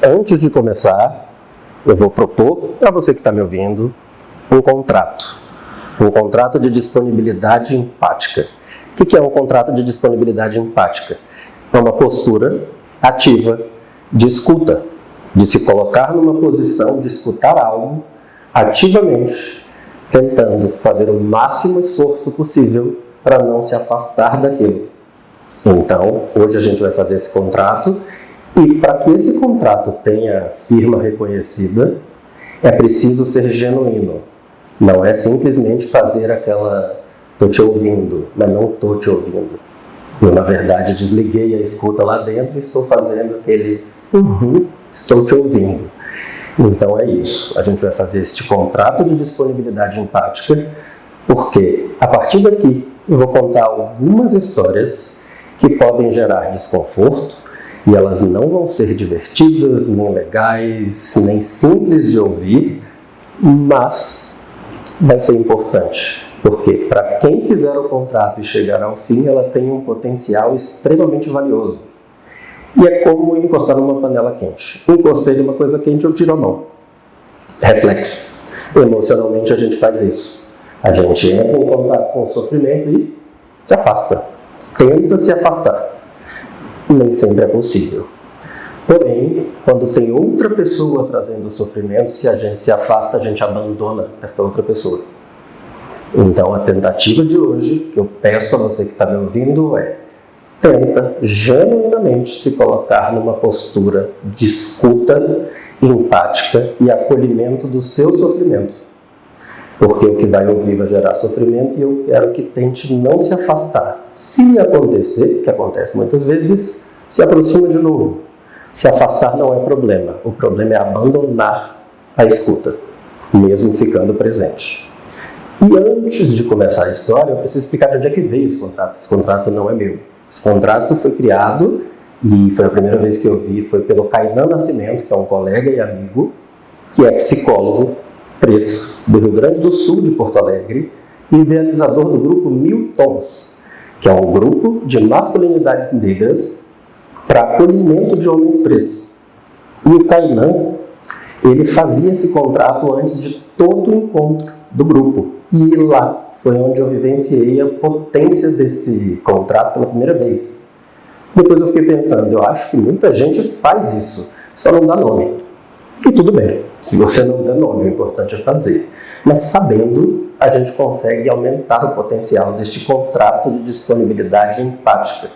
Antes de começar, eu vou propor para você que está me ouvindo um contrato de disponibilidade empática. O que é um contrato de disponibilidade empática? É uma postura ativa de escuta, de se colocar numa posição de escutar algo ativamente, tentando fazer o máximo esforço possível para não se afastar daquilo. Então, hoje a gente vai fazer esse contrato e para que esse contrato tenha firma reconhecida, é preciso ser genuíno. Não é simplesmente fazer aquela "tô te ouvindo", mas não tô te ouvindo. Eu, na verdade, desliguei a escuta lá dentro e estou fazendo aquele estou te ouvindo. Então é isso. A gente vai fazer este contrato de disponibilidade empática, porque a partir daqui eu vou contar algumas histórias que podem gerar desconforto e elas não vão ser divertidas, nem legais, nem simples de ouvir, mas vai ser importante, porque para quem fizer o contrato e chegar ao fim, ela tem um potencial extremamente valioso. E é como encostar numa panela quente. Encostei numa coisa quente, eu tiro a mão. Reflexo. Emocionalmente a gente faz isso. A gente entra em contato com o sofrimento e se afasta. Tenta se afastar. Nem sempre é possível. Porém, quando tem outra pessoa trazendo o sofrimento, se a gente se afasta, a gente abandona esta outra pessoa. Então, a tentativa de hoje, que eu peço a você que está me ouvindo, é: tenta genuinamente se colocar numa postura de escuta empática e acolhimento do seu sofrimento. Porque o que vai ouvir vai gerar sofrimento e eu quero que tente não se afastar. Se acontecer, que acontece muitas vezes, se aproxima de novo. Se afastar não é problema. O problema é abandonar a escuta, mesmo ficando presente. E antes de começar a história, eu preciso explicar de onde é que veio esse contrato. Esse contrato não é meu. Esse contrato foi criado, e foi a primeira vez que eu vi, foi pelo Kainan Nascimento, que é um colega e amigo, que é psicólogo preto do Rio Grande do Sul, de Porto Alegre, e idealizador do grupo 1000 Tons, que é um grupo de masculinidades negras para acolhimento de homens pretos. E o Kainan, ele fazia esse contrato antes de todo o encontro do grupo. E lá foi onde eu vivenciei a potência desse contrato pela primeira vez. Depois eu fiquei pensando, eu acho que muita gente faz isso, só não dá nome. E tudo bem, se você não der nome, o importante é fazer. Mas sabendo, a gente consegue aumentar o potencial deste contrato de disponibilidade empática.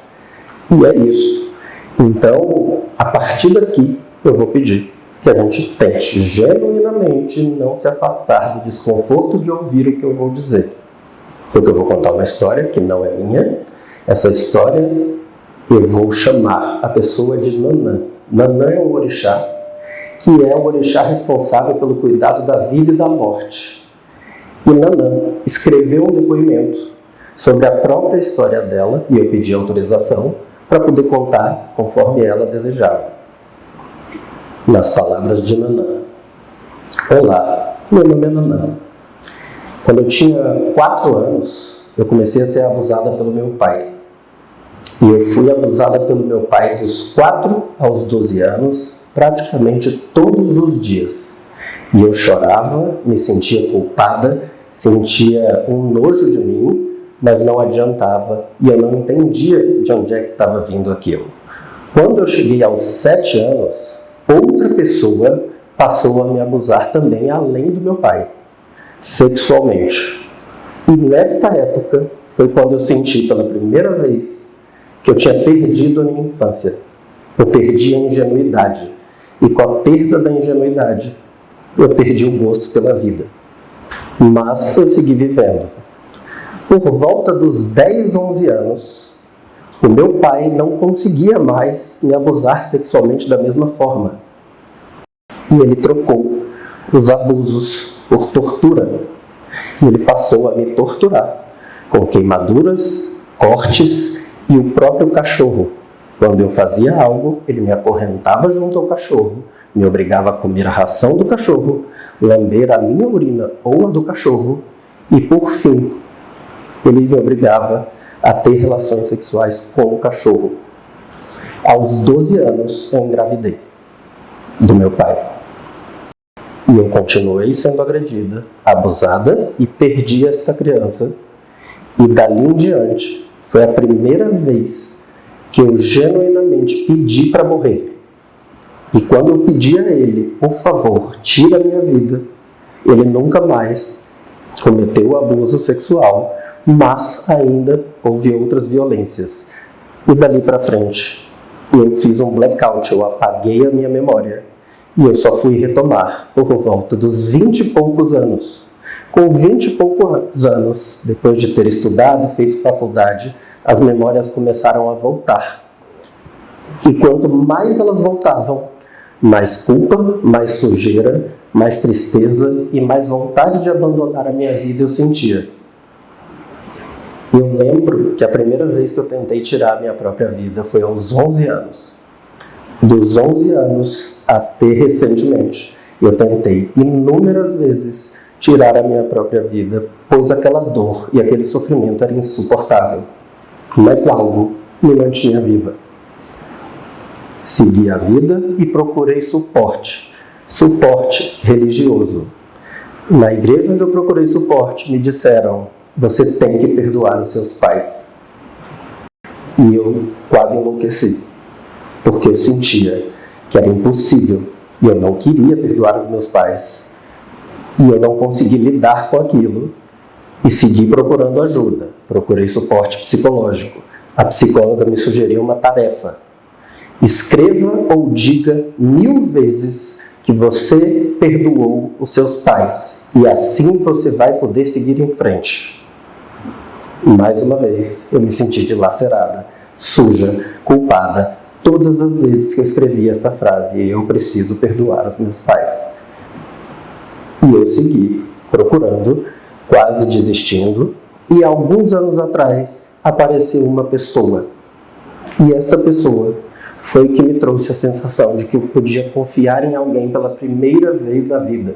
E é isso. Então, a partir daqui, eu vou pedir que a gente tente genuinamente não se afastar do desconforto de ouvir o que eu vou dizer. Porque eu vou contar uma história que não é minha. Essa história eu vou chamar a pessoa de Nanã. Nanã é um orixá, que é o orixá responsável pelo cuidado da vida e da morte. E Nanã escreveu um depoimento sobre a própria história dela, e eu pedi autorização para poder contar conforme ela desejava. Nas palavras de Nanã. Olá, meu nome é Nanã. Quando eu tinha 4 anos, eu comecei a ser abusada pelo meu pai. E eu fui abusada pelo meu pai dos 4 aos 12 anos, praticamente todos os dias. E eu chorava, me sentia culpada, sentia um nojo de mim, mas não adiantava e eu não entendia de onde é que estava vindo aquilo. Quando eu cheguei aos 7 anos, outra pessoa passou a me abusar também, além do meu pai, sexualmente. E nesta época foi quando eu senti pela primeira vez que eu tinha perdido a minha infância. Eu perdi a ingenuidade. E com a perda da ingenuidade, eu perdi o gosto pela vida. Mas eu segui vivendo. Por volta dos 10, 11 anos, o meu pai não conseguia mais me abusar sexualmente da mesma forma. E ele trocou os abusos por tortura. E ele passou a me torturar com queimaduras, cortes e o próprio cachorro. Quando eu fazia algo, ele me acorrentava junto ao cachorro, me obrigava a comer a ração do cachorro, lamber a minha urina ou a do cachorro e, por fim, ele me obrigava a ter relações sexuais com o cachorro. Aos 12 anos, eu engravidei. do meu pai. E eu continuei sendo agredida, abusada e perdi esta criança. E dali em diante, foi a primeira vez que eu genuinamente pedi para morrer. E quando eu pedi a ele, por favor, tira a minha vida, ele nunca mais cometeu abuso sexual, mas ainda houve outras violências. E dali para frente, eu fiz um blackout, eu apaguei a minha memória. E eu só fui retomar por volta dos 20 e poucos anos. Com 20 e poucos anos, depois de ter estudado, feito faculdade, as memórias começaram a voltar. E quanto mais elas voltavam, mais culpa, mais sujeira, mais tristeza e mais vontade de abandonar a minha vida eu sentia. Eu lembro que a primeira vez que eu tentei tirar a minha própria vida foi aos 11 anos. Dos 11 anos até recentemente, eu tentei inúmeras vezes tirar a minha própria vida, pois aquela dor e aquele sofrimento era insuportável. Mas algo me mantinha viva. Segui a vida e procurei suporte religioso. Na igreja onde eu procurei suporte, me disseram: você tem que perdoar os seus pais. E eu quase enlouqueci, porque eu sentia que era impossível e eu não queria perdoar os meus pais. E eu não consegui lidar com aquilo e segui procurando ajuda. Procurei suporte psicológico. A psicóloga me sugeriu uma tarefa: escreva ou diga 1000 vezes que você perdoou os seus pais e assim você vai poder seguir em frente. Mais uma vez, eu me senti dilacerada, suja, culpada, todas as vezes que eu escrevi essa frase: eu preciso perdoar os meus pais. E eu segui procurando, quase desistindo, e alguns anos atrás apareceu uma pessoa. E esta pessoa foi que me trouxe a sensação de que eu podia confiar em alguém pela primeira vez na vida.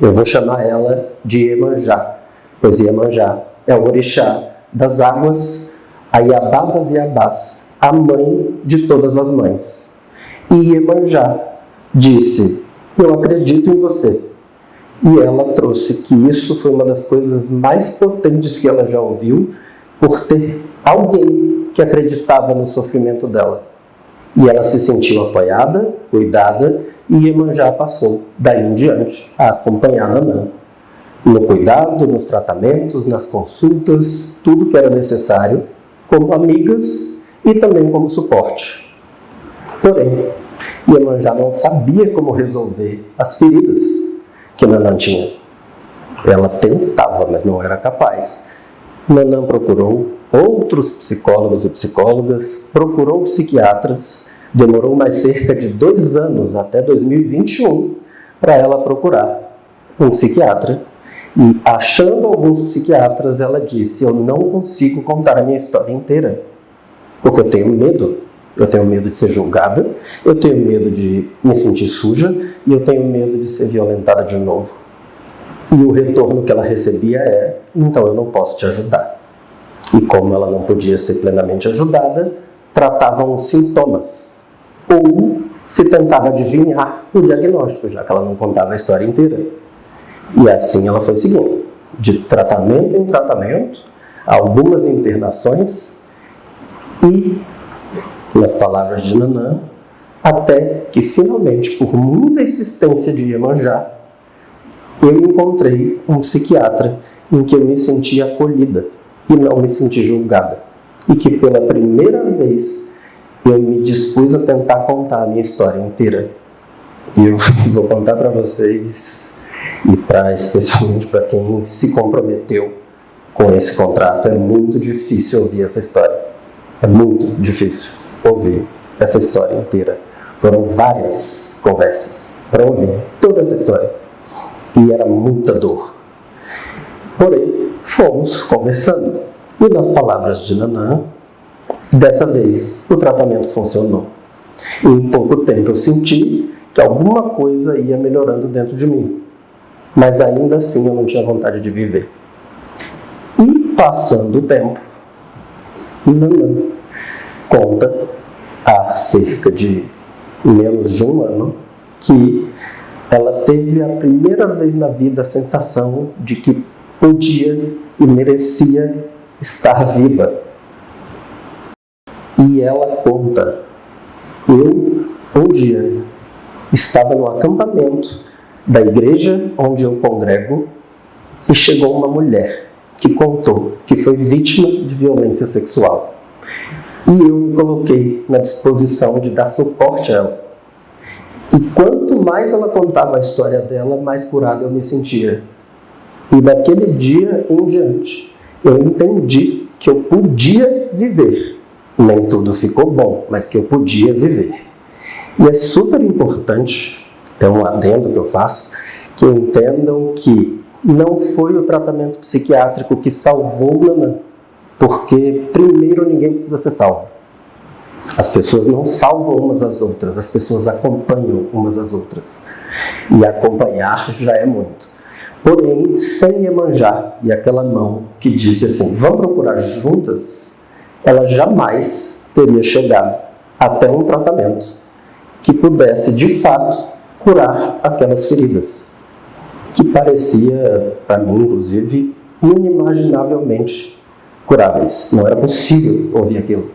Eu vou chamar ela de Iemanjá, pois Iemanjá é o orixá das águas, a Iabá das Iabás, a mãe de todas as mães. E Iemanjá disse: eu acredito em você. E ela trouxe que isso foi uma das coisas mais potentes que ela já ouviu, por ter alguém que acreditava no sofrimento dela. E ela se sentiu apoiada, cuidada, e Iemanjá passou, daí em diante, a acompanhar Nanã no cuidado, nos tratamentos, nas consultas, tudo que era necessário, como amigas e também como suporte. Porém, Iemanjá não sabia como resolver as feridas que Nanã tinha. Ela tentava, mas não era capaz. Nanã procurou outros psicólogos e psicólogas, procurou psiquiatras, demorou mais cerca de 2 anos, até 2021, para ela procurar um psiquiatra. E achando alguns psiquiatras, ela disse: eu não consigo contar a minha história inteira, porque eu tenho medo. Eu tenho medo de ser julgada, eu tenho medo de me sentir suja e eu tenho medo de ser violentada de novo. E o retorno que ela recebia é: então eu não posso te ajudar. E como ela não podia ser plenamente ajudada, tratavam os sintomas. Ou se tentava adivinhar o diagnóstico, já que ela não contava a história inteira. E assim ela foi seguindo, de tratamento em tratamento, algumas internações e, nas palavras de Nanã, até que finalmente, por muita insistência de Iemanjá, eu encontrei um psiquiatra em que eu me senti acolhida e não me senti julgada. E que pela primeira vez eu me dispus a tentar contar a minha história inteira. E eu vou contar para vocês, e especialmente para quem se comprometeu com esse contrato, é muito difícil ouvir essa história. É muito difícil ouvir essa história inteira. Foram várias conversas para ouvir toda essa história. E era muita dor. Porém, fomos conversando. E nas palavras de Nanã, dessa vez o tratamento funcionou. E em pouco tempo eu senti que alguma coisa ia melhorando dentro de mim. Mas ainda assim eu não tinha vontade de viver. E passando o tempo, Nanã conta, há cerca de menos de 1 ano, que ela teve a primeira vez na vida a sensação de que podia e merecia estar viva. E ela conta: eu, um dia, estava no acampamento da igreja onde eu congrego e chegou uma mulher que contou que foi vítima de violência sexual. E eu me coloquei na disposição de dar suporte a ela. E quanto mais ela contava a história dela, mais curado eu me sentia. E daquele dia em diante, eu entendi que eu podia viver. Nem tudo ficou bom, mas que eu podia viver. E é super importante, é um adendo que eu faço, que entendam que não foi o tratamento psiquiátrico que salvou Nanã, porque primeiro ninguém precisa ser salvo. As pessoas não salvam umas às outras, as pessoas acompanham umas às outras. E acompanhar já é muito. Porém, sem Iemanjá e aquela mão que disse assim, vamos procurar juntas, ela jamais teria chegado até um tratamento que pudesse, de fato, curar aquelas feridas, que parecia, para mim, inclusive, inimaginavelmente curáveis. Não era possível ouvir aquilo.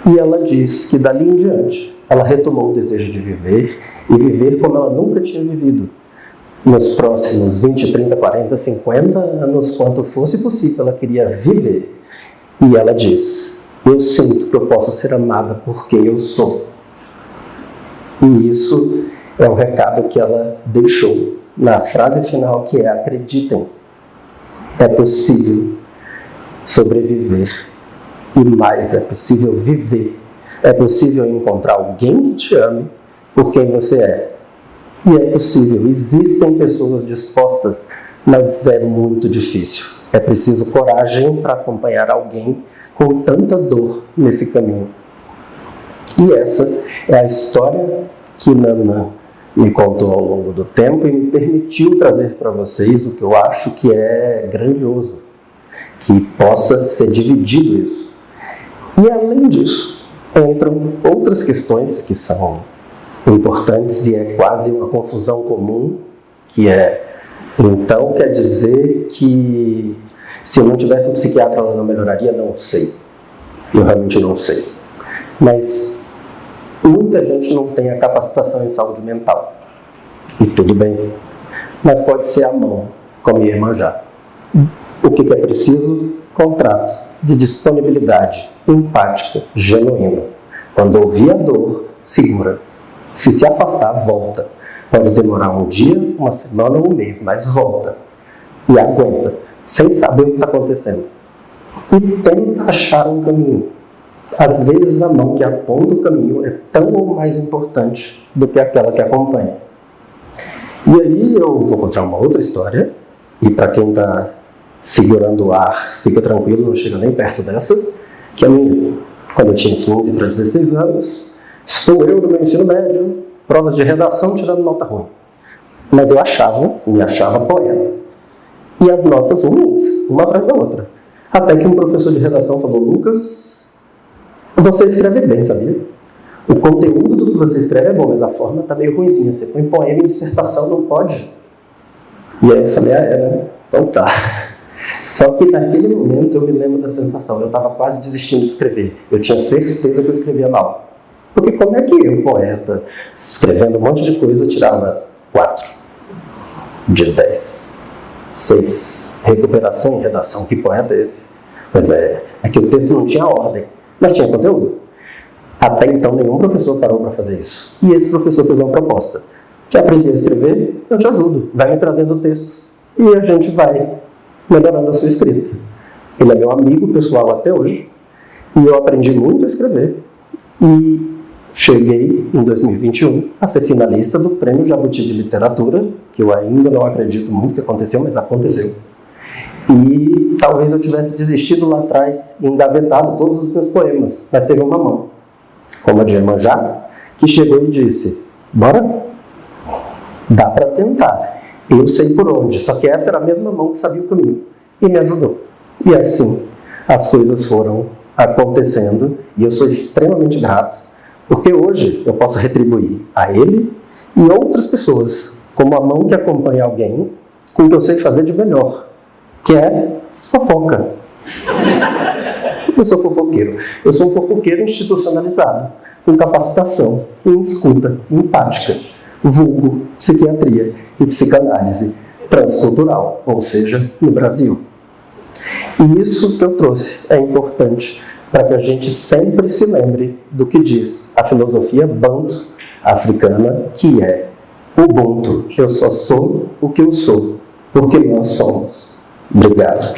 E ela diz que, dali em diante, ela retomou o desejo de viver e viver como ela nunca tinha vivido. Nos próximos 20, 30, 40, 50 anos, quanto fosse possível, ela queria viver. E ela diz, eu sinto que eu posso ser amada por quem eu sou. E isso é o recado que ela deixou na frase final, que é, acreditem, é possível sobreviver e mais, é possível viver. É possível encontrar alguém que te ame por quem você é. E é possível, existem pessoas dispostas, mas é muito difícil. É preciso coragem para acompanhar alguém com tanta dor nesse caminho. E essa é a história que Nanã me contou ao longo do tempo e me permitiu trazer para vocês o que eu acho que é grandioso, que possa ser dividido isso. E além disso, entram outras questões que são importantes e é quase uma confusão comum, que é, então quer dizer que se eu não tivesse um psiquiatra ela não melhoraria? Não sei. Eu realmente não sei. Mas muita gente não tem a capacitação em saúde mental. E tudo bem. Mas pode ser a mão, como Iemanjá. O que é preciso? Contrato de disponibilidade empática, genuína. Quando ouvir a dor, segura. Se afastar, volta. Pode demorar um dia, uma semana ou um mês, mas volta. E aguenta, sem saber o que está acontecendo. E tenta achar um caminho. Às vezes a mão que aponta o caminho é tão ou mais importante do que aquela que acompanha. E aí eu vou contar uma outra história, e para quem está segurando o ar, fica tranquilo, não chega nem perto dessa, que é a minha. Quando eu tinha 15 para 16 anos, estou eu no meu ensino médio, provas de redação tirando nota ruim. Mas eu me achava poeta. E as notas ruins, uma atrás da outra. Até que um professor de redação falou, Lucas, você escreve bem, sabia? O conteúdo do que você escreve é bom, mas a forma está meio ruimzinha. Você põe poema e dissertação, não pode. E aí eu falei, né? Então tá. Só que naquele momento eu me lembro da sensação, eu estava quase desistindo de escrever. Eu tinha certeza que eu escrevia mal. Porque como é que eu, poeta, escrevendo um monte de coisa, tirava 4 de 10, 6, recuperação e redação, que poeta é esse? Pois é que o texto não tinha ordem, mas tinha conteúdo. Até então nenhum professor parou para fazer isso. E esse professor fez uma proposta. Quer aprender a escrever? Eu te ajudo, vai me trazendo textos. E a gente vai melhorando a sua escrita. Ele é meu amigo pessoal até hoje, e eu aprendi muito a escrever. E cheguei, em 2021, a ser finalista do Prêmio Jabuti de Literatura, que eu ainda não acredito muito que aconteceu, mas aconteceu. E talvez eu tivesse desistido lá atrás e engavetado todos os meus poemas, mas teve uma mão, como a de Iemanjá, que chegou e disse, bora? Dá para tentar. Eu sei por onde, só que essa era a mesma mão que sabia o caminho, e me ajudou. E assim, as coisas foram acontecendo, e eu sou extremamente grato, porque hoje eu posso retribuir a ele e outras pessoas, como a mão que acompanha alguém com o que eu sei fazer de melhor, que é fofoca. Eu sou fofoqueiro. Eu sou um fofoqueiro institucionalizado, com capacitação em escuta empática, vulgo psiquiatria e psicanálise transcultural, ou seja, no Brasil. E isso que eu trouxe é importante para que a gente sempre se lembre do que diz a filosofia Banto africana, que é Ubuntu. Eu só sou o que eu sou, porque nós somos. Obrigado.